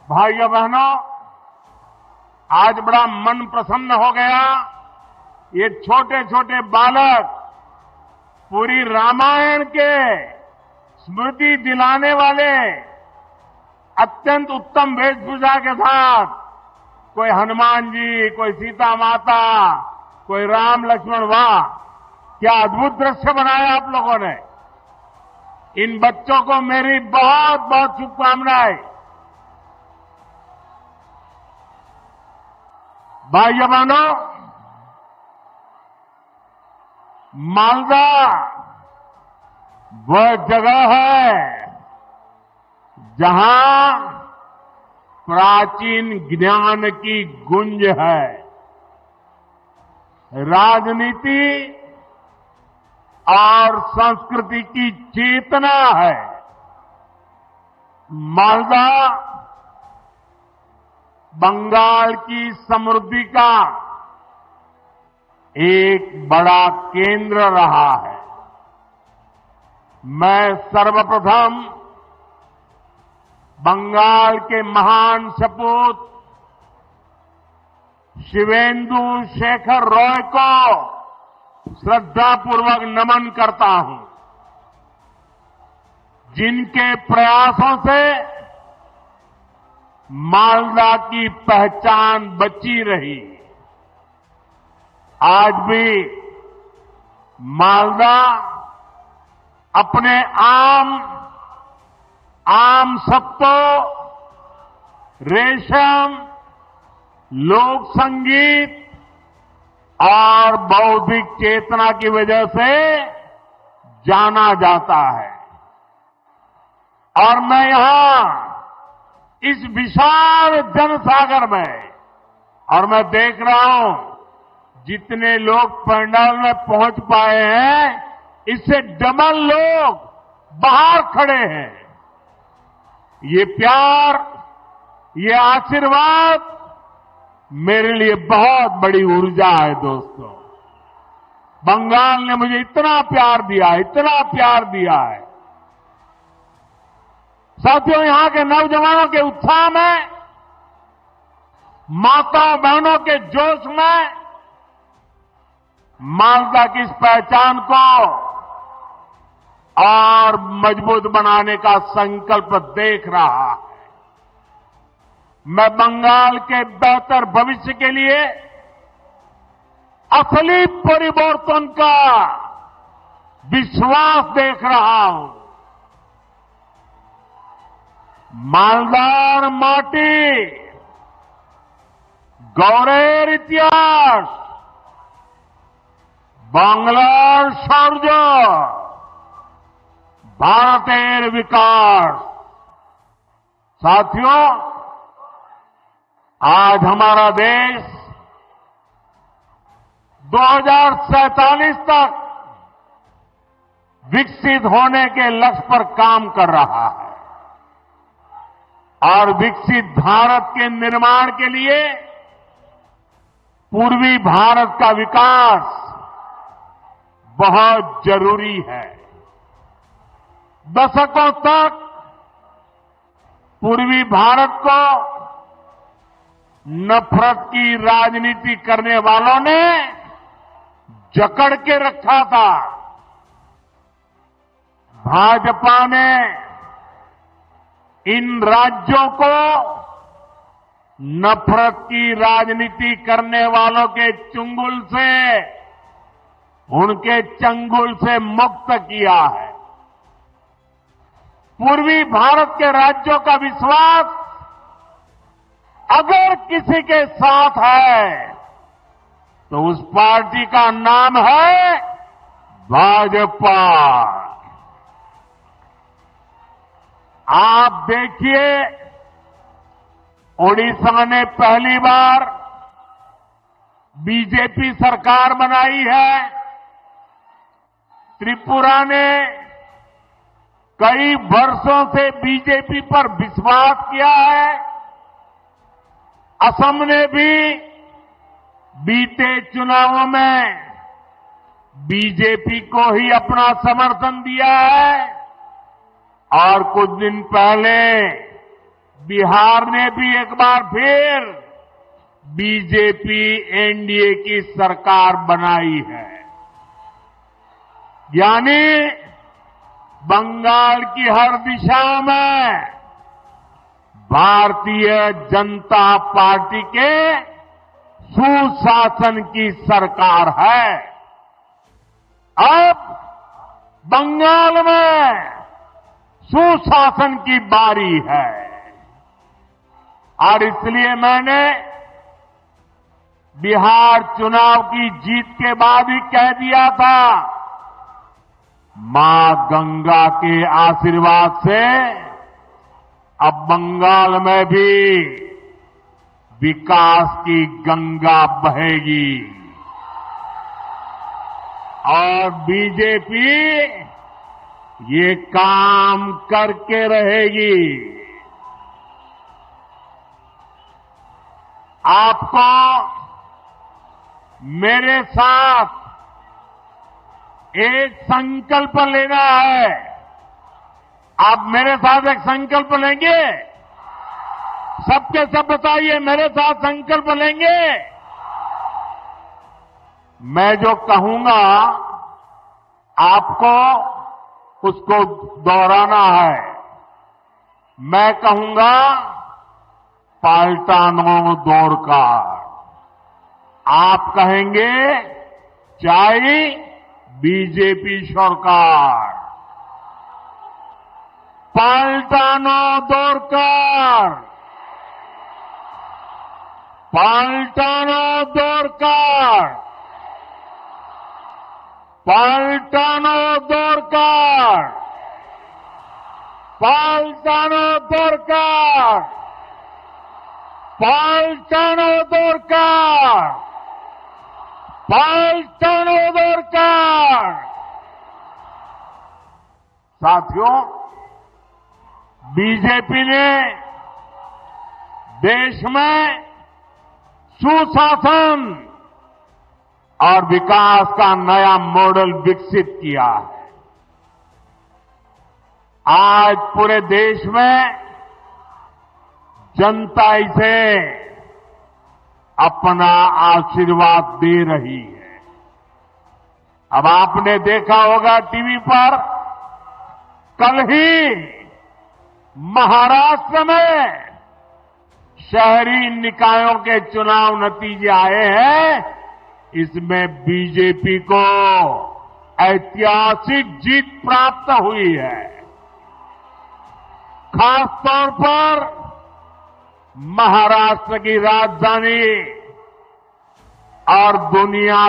भाइयों बहनों, आज बड़ा मन प्रसन्न हो गया। ये छोटे छोटे बालक पूरी रामायण के स्मृति दिलाने वाले अत्यंत उत्तम वेशभूषा के साथ, कोई हनुमान जी, कोई सीता माता, कोई राम लक्ष्मण, वाह क्या अद्भुत दृश्य बनाया आप लोगों ने। इन बच्चों को मेरी बहुत बहुत शुभकामनाएं। भाइयों बहनों, मालदा वह जगह है जहां प्राचीन ज्ञान की गुंज है, राजनीति और संस्कृति की चेतना है। मालदा बंगाल की समृद्धि का एक बड़ा केंद्र रहा है। मैं सर्वप्रथम बंगाल के महान सपूत शिवेंदु शेखर रॉय को श्रद्धापूर्वक नमन करता हूं, जिनके प्रयासों से मालदा की पहचान बची रही। आज भी मालदा अपने आम सत्तों, रेशम, लोक संगीत और बौद्धिक चेतना की वजह से जाना जाता है। और मैं यहां इस विशाल जनसागर में, और मैं देख रहा हूं जितने लोग पंडाल में पहुंच पाए हैं, इससे डबल लोग बाहर खड़े हैं। ये प्यार, ये आशीर्वाद मेरे लिए बहुत बड़ी ऊर्जा है। दोस्तों, बंगाल ने मुझे इतना प्यार दिया, इतना प्यार दिया है। साथियों, यहां के नौजवानों के उत्साह में, माताओं बहनों के जोश में मालदा की इस पहचान को और मजबूत बनाने का संकल्प देख रहा है। मैं बंगाल के बेहतर भविष्य के लिए असली परिवर्तन का विश्वास देख रहा हूं। मालदार माटी, गौरेर इतिहास, बांग्लार शौर्य, भारतेर विकास। साथियों, आज हमारा देश 2047 तक विकसित होने के लक्ष्य पर काम कर रहा है। और विकसित भारत के निर्माण के लिए पूर्वी भारत का विकास बहुत जरूरी है। दशकों तक पूर्वी भारत को नफरत की राजनीति करने वालों ने जकड़ के रखा था। भाजपा ने इन राज्यों को नफरत की राजनीति करने वालों के चंगुल से, उनके चंगुल से मुक्त किया है। पूर्वी भारत के राज्यों का विश्वास अगर किसी के साथ है तो उस पार्टी का नाम है भाजपा। आप देखिए, ओडिशा ने पहली बार बीजेपी सरकार बनाई है। त्रिपुरा ने कई वर्षों से बीजेपी पर विश्वास किया है। असम ने भी बीते चुनावों में बीजेपी को ही अपना समर्थन दिया है। और कुछ दिन पहले बिहार ने भी एक बार फिर बीजेपी एनडीए की सरकार बनाई है। यानी बंगाल की हर दिशा में भारतीय जनता पार्टी के सुशासन की सरकार है। अब बंगाल में सुशासन की बारी है और इसलिए मैंने बिहार चुनाव की जीत के बाद ही कह दिया था, मां गंगा के आशीर्वाद से अब बंगाल में भी विकास की गंगा बहेगी और बीजेपी ये काम करके रहेगी। आपको मेरे साथ एक संकल्प लेना है। आप मेरे साथ एक संकल्प लेंगे? सबके सब बताइए, मेरे साथ संकल्प लेंगे? मैं जो कहूंगा आपको उसको दोहराना है। मैं कहूंगा पाल्टानो दोरकार, आप कहेंगे चाय बीजेपी सरकार। पाल्टानो दोरकार, पाल्टानो दोरकार, पाल्टानो दोरकार, पाल्टानो दोरकार, पाल्टानो दोरकार, पाल्टानो दोरकार। साथियों, बीजेपी ने देश में सुशासन और विकास का नया मॉडल विकसित किया है। आज पूरे देश में जनता इसे अपना आशीर्वाद दे रही है। अब आपने देखा होगा टीवी पर, कल ही महाराष्ट्र में शहरी निकायों के चुनाव नतीजे आए हैं। इसमें बीजेपी को ऐतिहासिक जीत प्राप्त हुई है। खासतौर पर महाराष्ट्र की राजधानी और दुनिया